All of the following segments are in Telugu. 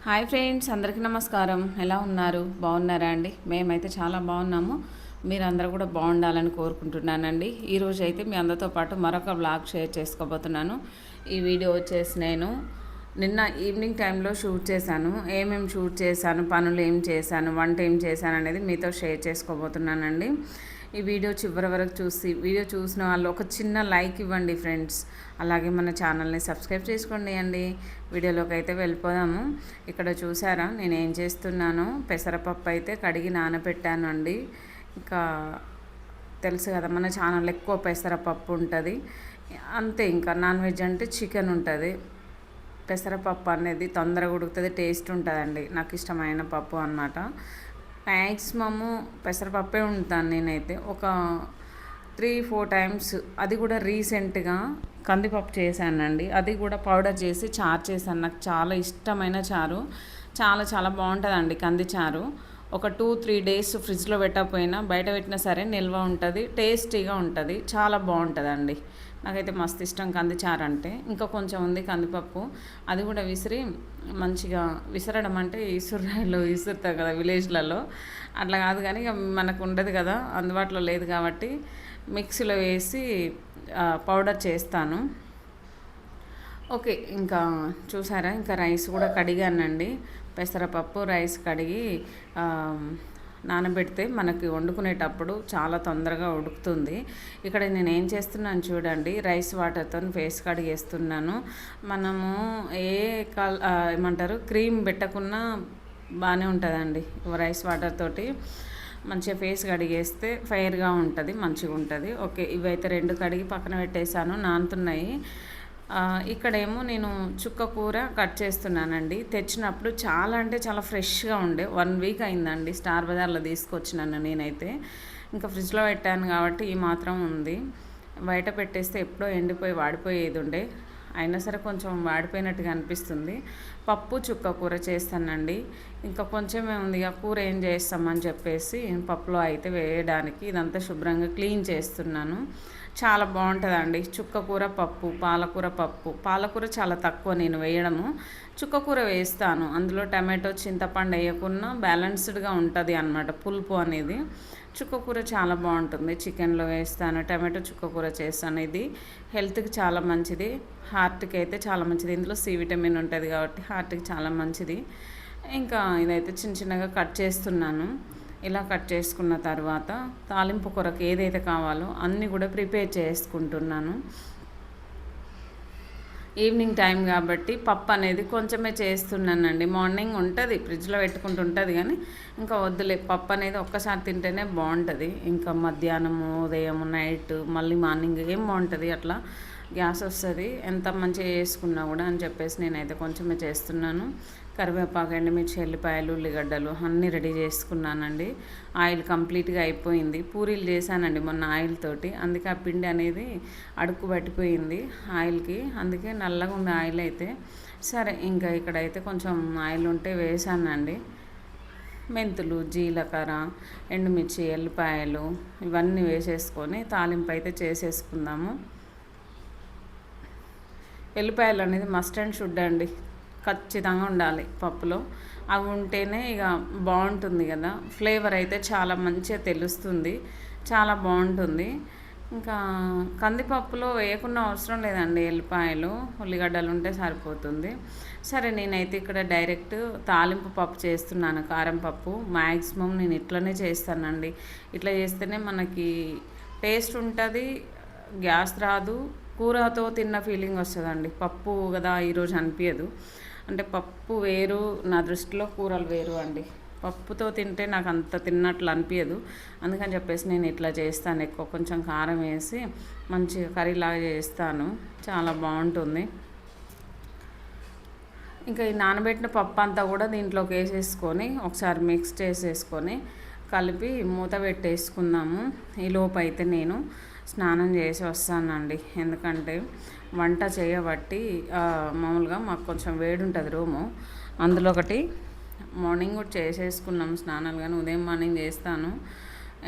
హాయ్ ఫ్రెండ్స్, అందరికీ నమస్కారం. ఎలా ఉన్నారు? బాగున్నారా అండి? మేమైతే చాలా బాగున్నాము. మీరందరూ కూడా బాగుండాలని కోరుకుంటున్నానండి. ఈరోజు అయితే మీ అందరితో పాటు మరొక వ్లాగ్ షేర్ చేసుకోబోతున్నాను. ఈ వీడియో వచ్చేసి నేను నిన్న ఈవినింగ్ టైంలో షూట్ చేశాను. ఏమేమి షూట్ చేశాను, పనులు ఏం చేశాను, వంట ఏం చేశాను అనేది మీతో షేర్ చేసుకోబోతున్నానండి. ఈ వీడియో చివరి వరకు చూసి వీడియో చూసిన వాళ్ళు ఒక చిన్న లైక్ ఇవ్వండి ఫ్రెండ్స్. అలాగే మన ఛానల్ని సబ్స్క్రైబ్ చేసుకోండి అండి. వీడియోలోకి అయితే వెళ్ళిపోదాము. ఇక్కడ చూసారా నేను ఏం చేస్తున్నానో, పెసరపప్పు అయితే కడిగి నానబెట్టాను అండి. ఇంకా తెలుసు కదా మన ఛానల్ ఎక్కువ పెసరపప్పు ఉంటుంది. అంతే, ఇంకా నాన్ వెజ్ అంటే చికెన్ ఉంటుంది. పెసరపప్పు అనేది తొందరగా ఉడుకుతుంది, టేస్ట్ ఉంటుందండి. నాకు ఇష్టమైన పప్పు అన్నమాట. మ్యాక్సిమము పెసరపప్పే ఉంటాను నేనైతే. ఒక 3-4 టైమ్స్, అది కూడా రీసెంట్గా కందిపప్పు చేశానండి. అది కూడా పౌడర్ చేసి చారు చేశాను. నాకు చాలా ఇష్టమైన చారు, చాలా చాలా బాగుంటుందండి కంది చారు. ఒక 2-3 డేస్ ఫ్రిడ్జ్లో పెట్టకపోయినా బయట పెట్టినా సరే నిల్వ ఉంటుంది, టేస్టీగా ఉంటుంది, చాలా బాగుంటుందండి. నాకైతే మస్తు ఇష్టం కందిచారు అంటే. ఇంకా కొంచెం ఉంది కందిపప్పు, అది కూడా విసిరి మంచిగా, విసరడం అంటే ఇసురాయిలో విసురుతారు కదా విలేజ్లలో, అట్లా కాదు కానీ ఇక మనకు ఉండదు కదా, అందుబాటులో లేదు కాబట్టి మిక్సీలో వేసి పౌడర్ చేస్తాను. ఓకే, ఇంకా చూసారా, ఇంకా రైస్ కూడా కడిగానండి. పెసరపప్పు రైస్ కడిగి నానబెడితే మనకి వండుకునేటప్పుడు చాలా తొందరగా ఉడుకుతుంది. ఇక్కడ నేను ఏం చేస్తున్నాను చూడండి, రైస్ వాటర్తో ఫేస్ కడిగేస్తున్నాను. మనము ఏమంటారు, క్రీమ్ పెట్టకున్నా బాగానే ఉంటుందండి. రైస్ వాటర్ తోటి మంచిగా ఫేస్ కడిగేస్తే ఫైర్గా ఉంటుంది, మంచిగా ఉంటుంది. ఓకే, ఇవైతే 2 కడిగి పక్కన పెట్టేశాను, నానుతున్నాయి. ఇక్కడేమో నేను చుక్క కూర కట్ చేస్తున్నానండి. తెచ్చినప్పుడు చాలా అంటే చాలా ఫ్రెష్గా ఉండే, 1 వీక్ అయిందండి. స్టార్ బజార్లో తీసుకొచ్చినాను నేనైతే. ఇంకా ఫ్రిడ్జ్లో పెట్టాను కాబట్టి ఈ మాత్రం ఉంది. బయట పెట్టేస్తే ఎప్పుడో ఎండిపోయి వాడిపోయేది ఉండే, అయినా సరే కొంచెం వాడిపోయినట్టుగా అనిపిస్తుంది. పప్పు చుక్క కూర చేస్తానండి. ఇంకా కొంచెమే ఉంది, ఇక కూర ఏం చేస్తామని చెప్పేసి పప్పులో అయితే వేయడానికి ఇదంతా శుభ్రంగా క్లీన్ చేస్తున్నాను. చాలా బాగుంటుందండి చుక్క కూర పప్పు, పాలకూర పప్పు. పాలకూర చాలా తక్కువ నేను వేయడము, చుక్క కూర వేస్తాను. అందులో టమాటో చింతపండు వేయకుండా బ్యాలెన్స్డ్గా ఉంటుంది అన్నమాట పులుపు అనేది. చుక్క కూర చాలా బాగుంటుంది. చికెన్లో వేస్తాను, టమాటో చుక్క కూర చేస్తాను. ఇది హెల్త్కి చాలా మంచిది, హార్ట్కి అయితే చాలా మంచిది. ఇందులో సి విటమిన్ ఉంటుంది కాబట్టి హార్ట్కి చాలా మంచిది. ఇంకా ఇదైతే చిన్న చిన్నగా కట్ చేస్తున్నాను. ఇలా కట్ చేసుకున్న తర్వాత తాలింపు కొరకు ఏదైతే కావాలో అన్నీ కూడా ప్రిపేర్ చేసుకుంటున్నాను. ఈవినింగ్ టైం కాబట్టి పప్పు అనేది కొంచెమే చేస్తున్నానండి. మార్నింగ్ ఉంటుంది ఫ్రిడ్జ్లో పెట్టుకుంటుంటుంది కానీ ఇంకా వద్దులే, పప్పు అనేది ఒక్కసారి తింటేనే బాగుంటుంది. ఇంకా మధ్యాహ్నము, ఉదయం, నైట్, మళ్ళీ మార్నింగ్ ఏం బాగుంటుంది, అట్లా గ్యాస్ వస్తుంది ఎంత మంచిగా చేసుకున్నా కూడా అని చెప్పేసి నేనైతే కొంచెమే చేస్తున్నాను. కరివేపాకు, ఎండుమిర్చి, ఎల్లిపాయలు, ఉల్లిగడ్డలు అన్నీ రెడీ చేసుకున్నానండి. ఆయిల్ కంప్లీట్గా అయిపోయింది. పూరీలు చేశానండి మొన్న ఆయిల్ తోటి, అందుకే ఆ పిండి అనేది అడుక్కు పట్టిపోయింది ఆయిల్కి, అందుకే నల్లగా ఉంది ఆయిల్ అయితే. సరే, ఇంకా ఇక్కడైతే కొంచెం ఆయిల్ ఉంటే వేసానండి. మెంతులు, జీలకర్ర, ఎండుమిర్చి, ఎల్లిపాయలు ఇవన్నీ వేసేసుకొని తాలింపు అయితే చేసేసుకుందాము. ఎల్లిపాయలు అనేది మస్ట్ అండ్ షుడ్ అండి, ఖచ్చితంగా ఉండాలి పప్పులో. అవి ఉంటేనే ఇక బాగుంటుంది కదా, ఫ్లేవర్ అయితే చాలా మంచిగా తెలుస్తుంది, చాలా బాగుంటుంది. ఇంకా కందిపప్పులో వేయకుండా అవసరం లేదండి, ఎల్లిపాయలు, ఉల్లిగడ్డలు ఉంటే సరిపోతుంది. సరే, నేనైతే ఇక్కడ డైరెక్ట్ తాలింపు పప్పు చేస్తున్నాను, కారం పప్పు. మ్యాక్సిమం నేను ఇట్లనే చేస్తానండి. ఇట్లా చేస్తేనే మనకి టేస్ట్ ఉంటుంది, గ్యాస్ రాదు, కూరతో తిన్న ఫీలింగ్ వస్తుందండి. పప్పు కదా ఈరోజు అనిపించదు, అంటే పప్పు వేరు, నా దృష్టిలో కూరలు వేరు అండి. పప్పుతో తింటే నాకు అంత తిన్నట్లు అనిపించదు, అందుకని చెప్పేసి నేను ఇట్లా చేస్తాను. ఎక్కువ కొంచెం కారం వేసి మంచిగా కర్రీలాగా చేస్తాను, చాలా బాగుంటుంది. ఇంకా ఈ నానబెట్టిన పప్పు అంతా కూడా దీంట్లోకి వేసేసుకొని ఒకసారి మిక్స్ చేసేసుకొని కలిపి మూత పెట్టేసుకుందాము. ఈ లోపు అయితే నేను స్నానం చేసి వస్తానండి, ఎందుకంటే వంట చేయబట్టి మామూలుగా మాకు కొంచెం వేడి ఉంటుంది రూము. అందులో ఒకటి మార్నింగ్ కూడా చేసేసుకున్నాం స్నానాలు, కానీ ఉదయం మార్నింగ్ చేస్తాను.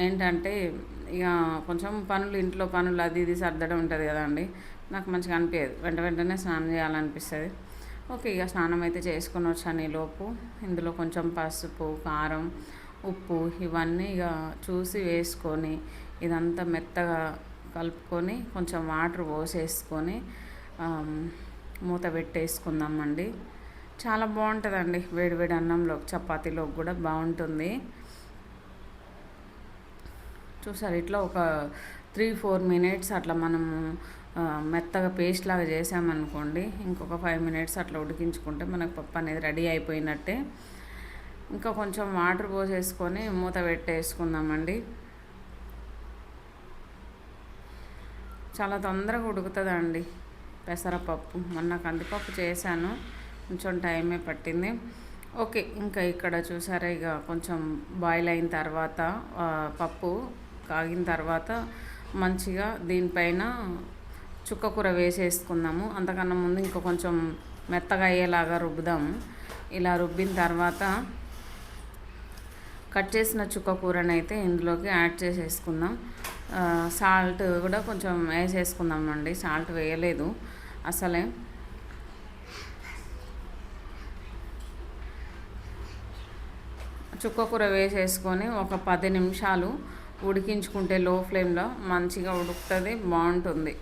ఏంటంటే ఇక కొంచెం పనులు, ఇంట్లో పనులు అది ఇది సర్దడం ఉంటుంది కదండి, నాకు మంచిగా అనిపించదు, వెంటనే స్నానం చేయాలనిపిస్తుంది. ఓకే, ఇక స్నానం అయితే చేసుకొని వచ్చాను. ఈలోపు ఇందులో కొంచెం పసుపు, కారం, ఉప్పు ఇవన్నీ ఇక చూసి వేసుకొని ఇదంతా మెత్తగా కలుపుకొని కొంచెం వాటర్ పోసేసుకొని మూత పెట్టేసుకుందామండి. చాలా బాగుంటుందండి, వేడివేడి అన్నంలో చపాతీలోకి కూడా బాగుంటుంది. చూసారు, ఇట్లా ఒక 3-4 మినిట్స్ అట్లా మనము మెత్తగా పేస్ట్ లాగా చేసామనుకోండి, ఇంకొక 5 మినిట్స్ అట్లా ఉడికించుకుంటే మనకు పప్పు అనేది రెడీ అయిపోయినట్టే. ఇంకా కొంచెం వాటర్ పోసేసుకొని మూత పెట్టేసుకుందామండి. చాలా తొందరగా ఉడుకుతుందండి పెసరపప్పు. మొన్న కందిపప్పు చేశాను, కొంచెం టైమే పట్టింది. ఓకే, ఇంకా ఇక్కడ చూసారా, ఇక కొంచెం బాయిల్ అయిన తర్వాత పప్పు కాగిన తర్వాత మంచిగా దీనిపైన చుక్కకూర వేసేసుకుందాము. అంతకన్నా ముందు ఇంకా కొంచెం మెత్తగా అయ్యేలాగా రుబ్బుదాము. ఇలా రుబ్బిన తర్వాత కట్ చేసిన చుక్కకూరని అయితే ఇందులోకి యాడ్ చేసేసుకుందాం. సాల్ట్ కూడా కొంచెం వేసేసుకుందామండి. సాల్ట్ వేయలేదు అసలే. చుక్కకూర వేసేసుకొని ఒక 10 నిమిషాలు ఉడికించుకుంటే లో ఫ్లేమ్లో మంచిగా ఉడుకుతుంది, బాగుంటుంది.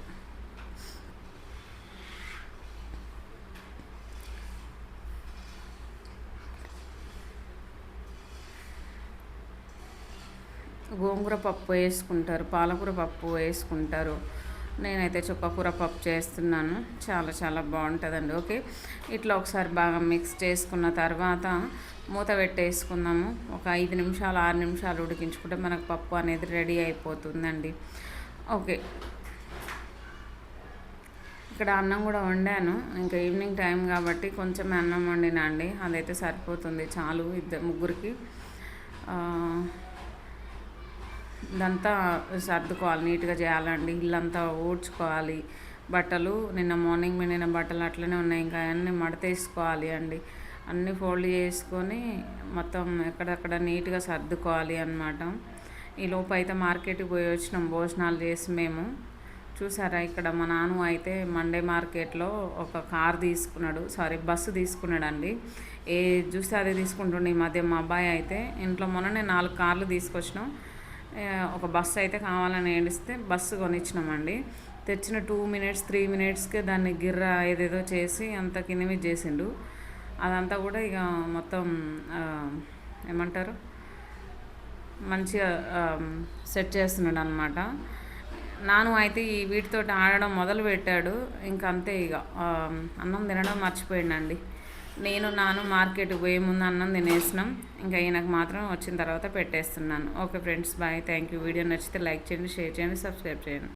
గోంగూర పప్పు వేసుకుంటారు, పాలకూర పప్పు వేసుకుంటారు. నేనైతే చుక్కకూర పప్పు చేస్తున్నాను. చాలా చాలా బాగుంటుందండి. ఓకే, ఇట్లా ఒకసారి బాగా మిక్స్ చేసుకున్న తర్వాత మూత పెట్టేసుకుందాము. ఒక 5 నిమిషాలు 6 నిమిషాలు ఉడికించుకుంటే మనకు పప్పు అనేది రెడీ అయిపోతుందండి. ఓకే, ఇక్కడ అన్నం కూడా వండాను. ఇంకా ఈవినింగ్ టైం కాబట్టి కొంచెం అన్నం వండినా అండి, అదైతే సరిపోతుంది, చాలు ముగ్గురికి. ఇదంతా సర్దుకోవాలి, నీట్గా చేయాలండి. ఇల్లంతా ఊడ్చుకోవాలి. బట్టలు నిన్న మార్నింగ్ నిన్న బట్టలు అట్లనే ఉన్నాయి, ఇంకా అన్నీ మడతేసుకోవాలి అండి. అన్నీ ఫోల్డ్ చేసుకొని మొత్తం ఎక్కడెక్కడ నీట్గా సర్దుకోవాలి అన్నమాట. ఈ లోపు అయితే మార్కెట్కి పోయి వచ్చినాం భోజనాలు చేసి మేము. చూసారా, ఇక్కడ మా నాన్న అయితే మండే మార్కెట్లో ఒక కార్ తీసుకున్నాడు, బస్సు తీసుకున్నాడండి. ఏ చూస్తే అదే తీసుకుంటుండే ఈ మధ్య. మా అబ్బాయి అయితే ఇంట్లో మొన్ననే 4 కార్లు తీసుకొచ్చినాం. ఒక బస్సు అయితే కావాలని ఏడిస్తే బస్సు కొనిచ్చినామండి. తెచ్చిన 2 మినిట్స్ 3 మినిట్స్కే దాన్ని గిర్ర ఏదేదో చేసి అంత కింద మీద చేసిండు. అదంతా కూడా ఇక మొత్తం ఏమంటారు, మంచిగా సెట్ చేస్తున్నాడు అనమాట. నాను అయితే ఈ వీటితో ఆడడం మొదలు పెట్టాడు. ఇంకా అంతే, ఇక అన్నం తినడం మర్చిపోయిండండి. నాను మార్కెట్కి పోయే ముందు అన్నం తినేసినాం. ఇంకా ఈయనకు మాత్రం వచ్చిన తర్వాత పెట్టేస్తున్నాను. Okay friends, bye, thank you. Video నచ్చితే లైక్ చేయండి, షేర్ చేయండి, సబ్స్క్రైబ్ చేయండి.